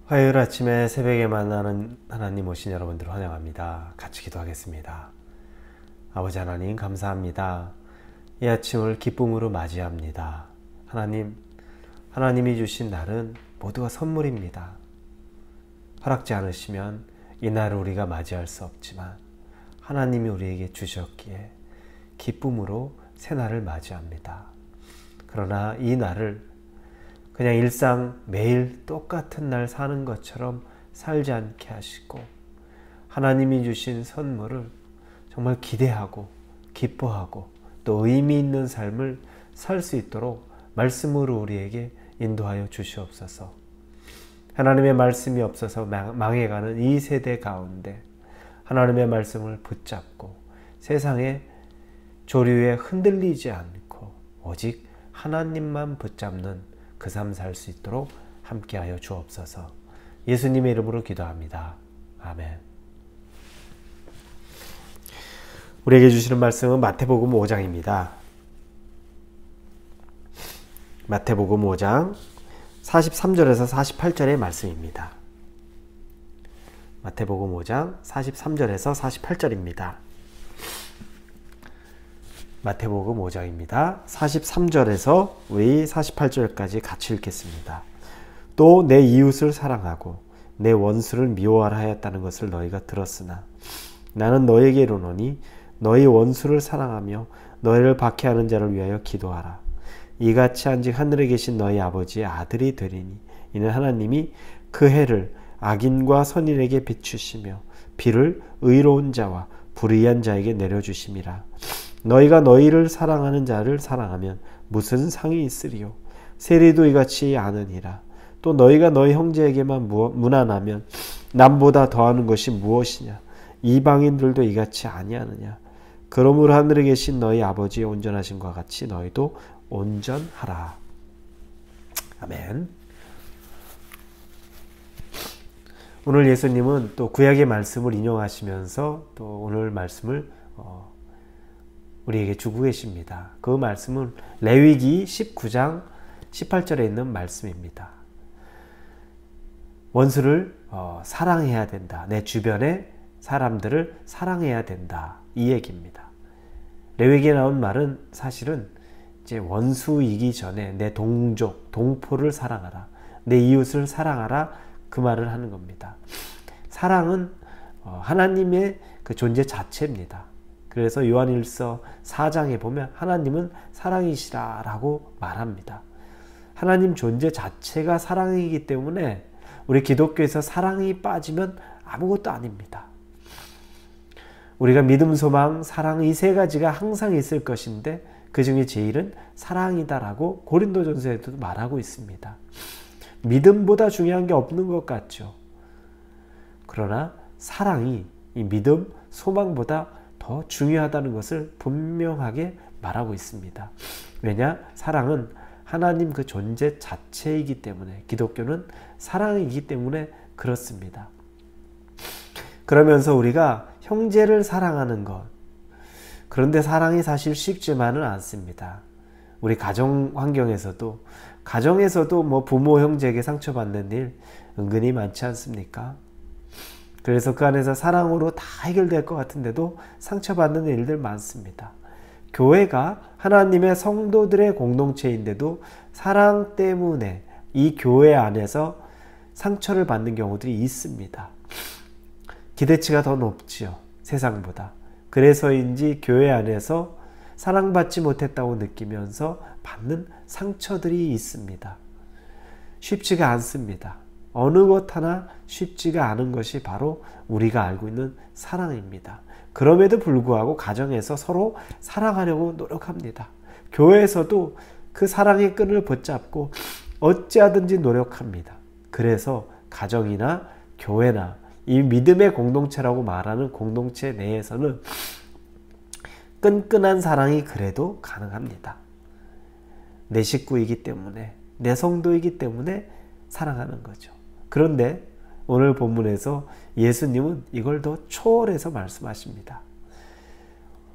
화요일 아침에 새벽에 만나는 하나님 오신 여러분들 환영합니다. 같이 기도하겠습니다. 아버지 하나님 감사합니다. 이 아침을 기쁨으로 맞이합니다. 하나님이 주신 날은 모두가 선물입니다. 허락지 않으시면 이 날을 우리가 맞이할 수 없지만 하나님이 우리에게 주셨기에 기쁨으로 새 날을 맞이합니다. 그러나 이 날을 그냥 일상 매일 똑같은 날 사는 것처럼 살지 않게 하시고 하나님이 주신 선물을 정말 기대하고 기뻐하고 또 의미 있는 삶을 살 수 있도록 말씀으로 우리에게 인도하여 주시옵소서. 하나님의 말씀이 없어서 망해가는 이 세대 가운데 하나님의 말씀을 붙잡고 세상의 조류에 흔들리지 않고 오직 하나님만 붙잡는 그 삶 살 수 있도록 함께하여 주옵소서. 예수님의 이름으로 기도합니다. 아멘. 우리에게 주시는 말씀은 마태복음 5장입니다. 마태복음 5장 43절에서 48절의 말씀입니다. 마태복음 5장 43절에서 48절입니다. 마태복음 5장입니다. 43절에서 우리 48절까지 같이 읽겠습니다. 또 내 이웃을 사랑하고 내 원수를 미워하라 하였다는 것을 너희가 들었으나 나는 너희에게 이르노니 너희 원수를 사랑하며 너희를 박해하는 자를 위하여 기도하라. 이같이 한즉 하늘에 계신 너희 아버지의 아들이 되리니 이는 하나님이 그 해를 악인과 선인에게 비추시며 비를 의로운 자와 불의한 자에게 내려주심이라. 너희가 너희를 사랑하는 자를 사랑하면 무슨 상이 있으리요? 세리도 이같이 아느니라. 또 너희가 너희 형제에게만 무난하면 남보다 더하는 것이 무엇이냐? 이방인들도 이같이 아니하느냐? 그러므로 하늘에 계신 너희 아버지의 온전하심과 같이 너희도 온전하라. 아멘. 오늘 예수님은 또 구약의 말씀을 인용하시면서 또 오늘 말씀을 우리에게 주고 계십니다. 그 말씀은 레위기 19장 18절에 있는 말씀입니다. 원수를 사랑해야 된다. 내 주변의 사람들을 사랑해야 된다. 이 얘기입니다. 레위기에 나온 말은 사실은 이제 원수이기 전에 내 동족, 동포를 사랑하라. 내 이웃을 사랑하라. 그 말을 하는 겁니다. 사랑은 하나님의 그 존재 자체입니다. 그래서 요한일서 4장에 보면 하나님은 사랑이시라 라고 말합니다. 하나님 존재 자체가 사랑이기 때문에 우리 기독교에서 사랑이 빠지면 아무것도 아닙니다. 우리가 믿음, 소망, 사랑 이 세 가지가 항상 있을 것인데 그 중에 제일은 사랑이다라고 고린도전서에도 말하고 있습니다. 믿음보다 중요한 게 없는 것 같죠. 그러나 사랑이 이 믿음, 소망보다 더 중요하다는 것을 분명하게 말하고 있습니다. 왜냐? 사랑은 하나님 그 존재 자체이기 때문에, 기독교는 사랑이기 때문에 그렇습니다. 그러면서 우리가 형제를 사랑하는 것, 그런데 사랑이 사실 쉽지만은 않습니다. 우리 가정 환경에서도, 가정에서도 뭐 부모, 형제에게 상처받는 일 은근히 많지 않습니까? 그래서 그 안에서 사랑으로 다 해결될 것 같은데도 상처받는 일들 많습니다. 교회가 하나님의 성도들의 공동체인데도 사랑 때문에 이 교회 안에서 상처를 받는 경우들이 있습니다. 기대치가 더 높지요, 세상보다. 그래서인지 교회 안에서 사랑받지 못했다고 느끼면서 받는 상처들이 있습니다. 쉽지가 않습니다. 어느 것 하나 쉽지가 않은 것이 바로 우리가 알고 있는 사랑입니다. 그럼에도 불구하고 가정에서 서로 사랑하려고 노력합니다. 교회에서도 그 사랑의 끈을 붙잡고 어찌하든지 노력합니다. 그래서 가정이나 교회나 이 믿음의 공동체라고 말하는 공동체 내에서는 끈끈한 사랑이 그래도 가능합니다. 내 식구이기 때문에, 내 성도이기 때문에 사랑하는 거죠. 그런데 오늘 본문에서 예수님은 이걸 더 초월해서 말씀하십니다.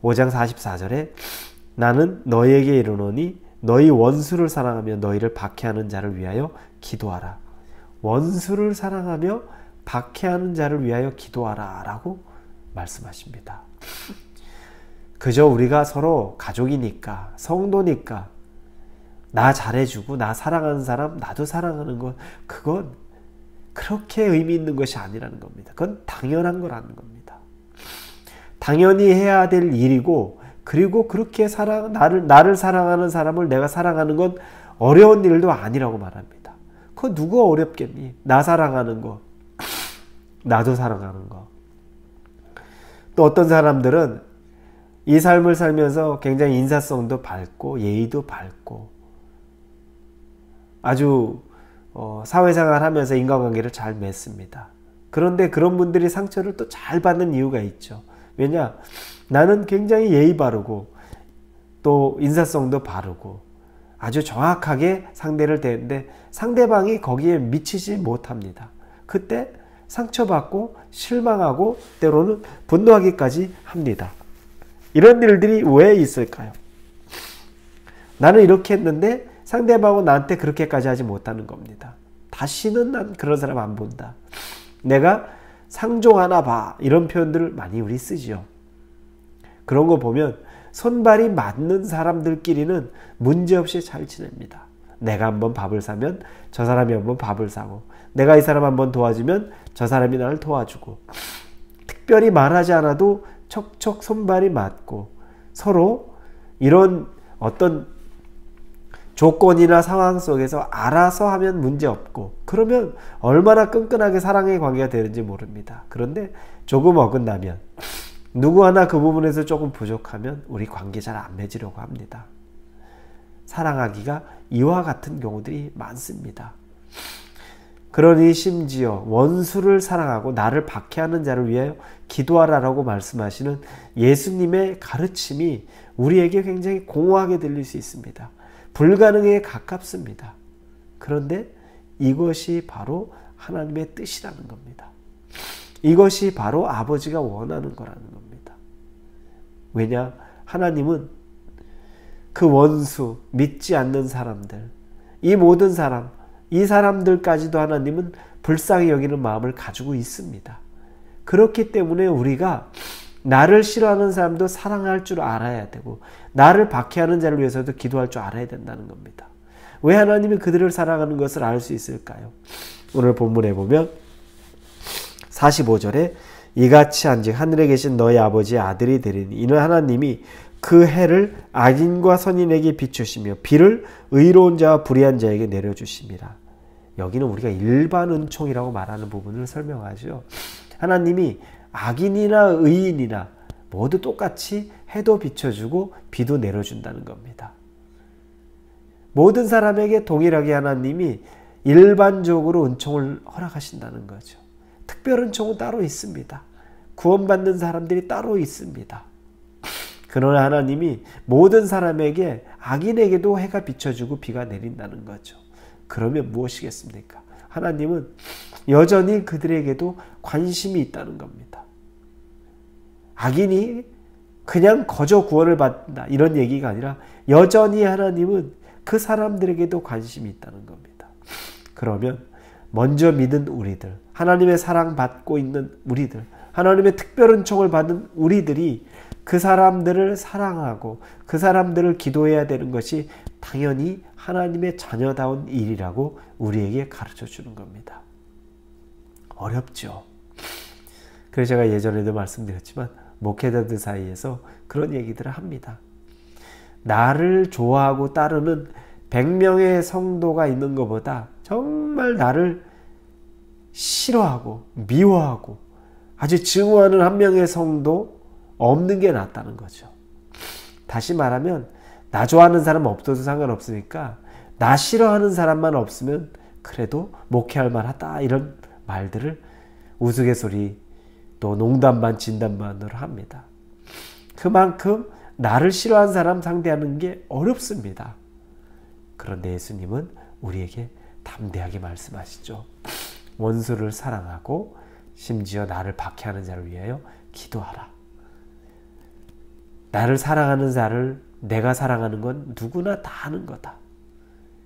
5장 44절에 나는 너희에게 이르노니 너희 원수를 사랑하며 너희를 박해하는 자를 위하여 기도하라. 원수를 사랑하며 박해하는 자를 위하여 기도하라 라고 말씀하십니다. 그저 우리가 서로 가족이니까, 성도니까 나 잘해주고 나 사랑하는 사람 나도 사랑하는 것, 그건 그렇게 의미 있는 것이 아니라는 겁니다. 그건 당연한 거라는 겁니다. 당연히 해야 될 일이고, 그리고 그렇게 나를 사랑하는 사람을 내가 사랑하는 건 어려운 일도 아니라고 말합니다. 그거 누가 어렵겠니? 나 사랑하는 거, 나도 사랑하는 거. 또 어떤 사람들은 이 삶을 살면서 굉장히 인사성도 밝고 예의도 밝고 아주 사회생활 하면서 인간관계를 잘 맺습니다. 그런데 그런 분들이 상처를 또 잘 받는 이유가 있죠. 왜냐? 나는 굉장히 예의 바르고 또 인사성도 바르고 아주 정확하게 상대를 대는데 상대방이 거기에 미치지 못합니다. 그때 상처받고 실망하고 때로는 분노하기까지 합니다. 이런 일들이 왜 있을까요? 나는 이렇게 했는데 상대방은 나한테 그렇게까지 하지 못하는 겁니다. 다시는 난 그런 사람 안 본다. 내가 상종하나 봐. 이런 표현들을 많이 우리 쓰죠. 그런 거 보면 손발이 맞는 사람들끼리는 문제없이 잘 지냅니다. 내가 한번 밥을 사면 저 사람이 한번 밥을 사고, 내가 이 사람 한번 도와주면 저 사람이 나를 도와주고, 특별히 말하지 않아도 척척 손발이 맞고 서로 이런 어떤 조건이나 상황 속에서 알아서 하면 문제없고, 그러면 얼마나 끈끈하게 사랑의 관계가 되는지 모릅니다. 그런데 조금 어긋나면, 누구 하나 그 부분에서 조금 부족하면 우리 관계 잘 안 맺으려고 합니다. 사랑하기가 이와 같은 경우들이 많습니다. 그러니 심지어 원수를 사랑하고 나를 박해하는 자를 위하여 기도하라라고 말씀하시는 예수님의 가르침이 우리에게 굉장히 공허하게 들릴 수 있습니다. 불가능에 가깝습니다. 그런데 이것이 바로 하나님의 뜻이라는 겁니다. 이것이 바로 아버지가 원하는 거라는 겁니다. 왜냐? 하나님은 그 원수, 믿지 않는 사람들, 이 모든 사람, 이 사람들까지도 하나님은 불쌍히 여기는 마음을 가지고 있습니다. 그렇기 때문에 우리가 나를 싫어하는 사람도 사랑할 줄 알아야 되고, 나를 박해하는 자를 위해서도 기도할 줄 알아야 된다는 겁니다. 왜 하나님이 그들을 사랑하는 것을 알 수 있을까요? 오늘 본문에 보면 45절에 이같이 한즉 하늘에 계신 너희 아버지의 아들이 되리니 이는 하나님이 그 해를 악인과 선인에게 비추시며 비를 의로운 자와 불의한 자에게 내려주심이라. 여기는 우리가 일반 은총이라고 말하는 부분을 설명하죠. 하나님이 악인이나 의인이나 모두 똑같이 해도 비춰주고 비도 내려준다는 겁니다. 모든 사람에게 동일하게 하나님이 일반적으로 은총을 허락하신다는 거죠. 특별 은총은 따로 있습니다. 구원받는 사람들이 따로 있습니다. 그러나 하나님이 모든 사람에게, 악인에게도 해가 비춰주고 비가 내린다는 거죠. 그러면 무엇이겠습니까? 하나님은 여전히 그들에게도 관심이 있다는 겁니다. 악인이 그냥 거저 구원을 받는다 이런 얘기가 아니라 여전히 하나님은 그 사람들에게도 관심이 있다는 겁니다. 그러면 먼저 믿은 우리들, 하나님의 사랑받고 있는 우리들, 하나님의 특별 은총을 받은 우리들이 그 사람들을 사랑하고 그 사람들을 기도해야 되는 것이 당연히 하나님의 자녀다운 일이라고 우리에게 가르쳐 주는 겁니다. 어렵죠. 그래서 제가 예전에도 말씀드렸지만 목회자들 사이에서 그런 얘기들을 합니다. 나를 좋아하고 따르는 100명의 성도가 있는 것보다 정말 나를 싫어하고 미워하고 아주 증오하는 한 명의 성도 없는 게 낫다는 거죠. 다시 말하면 나 좋아하는 사람 없어도 상관없으니까 나 싫어하는 사람만 없으면 그래도 목회할 만하다, 이런 말들을 우스갯소리 또 농담 반 진담 반으로 합니다. 그만큼 나를 싫어하는 사람 상대하는 게 어렵습니다. 그런데 예수님은 우리에게 담대하게 말씀하시죠. 원수를 사랑하고 심지어 나를 박해하는 자를 위하여 기도하라. 나를 사랑하는 자를 내가 사랑하는 건 누구나 다 하는 거다.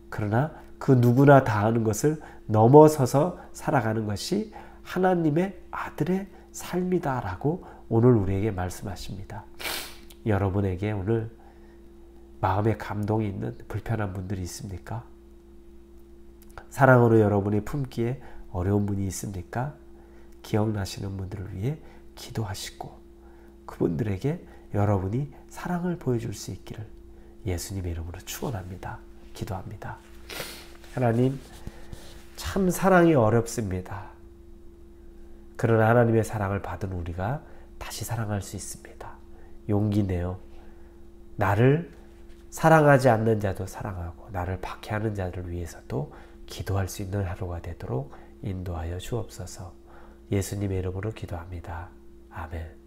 그러나 그 누구나 다 하는 것을 넘어서서 살아가는 것이 하나님의 아들의 삶이다라고 오늘 우리에게 말씀하십니다. 여러분에게 오늘 마음에 감동이 있는 불편한 분들이 있습니까? 사랑으로 여러분이 품기에 어려운 분이 있습니까? 기억나시는 분들을 위해 기도하시고 그분들에게 여러분이 사랑을 보여줄 수 있기를 예수님의 이름으로 축원합니다. 기도합니다. 하나님, 참 사랑이 어렵습니다. 그러나 하나님의 사랑을 받은 우리가 다시 사랑할 수 있습니다. 용기 내어 나를 사랑하지 않는 자도 사랑하고 나를 박해하는 자들을 위해서도 기도할 수 있는 하루가 되도록 인도하여 주옵소서. 예수님의 이름으로 기도합니다. 아멘.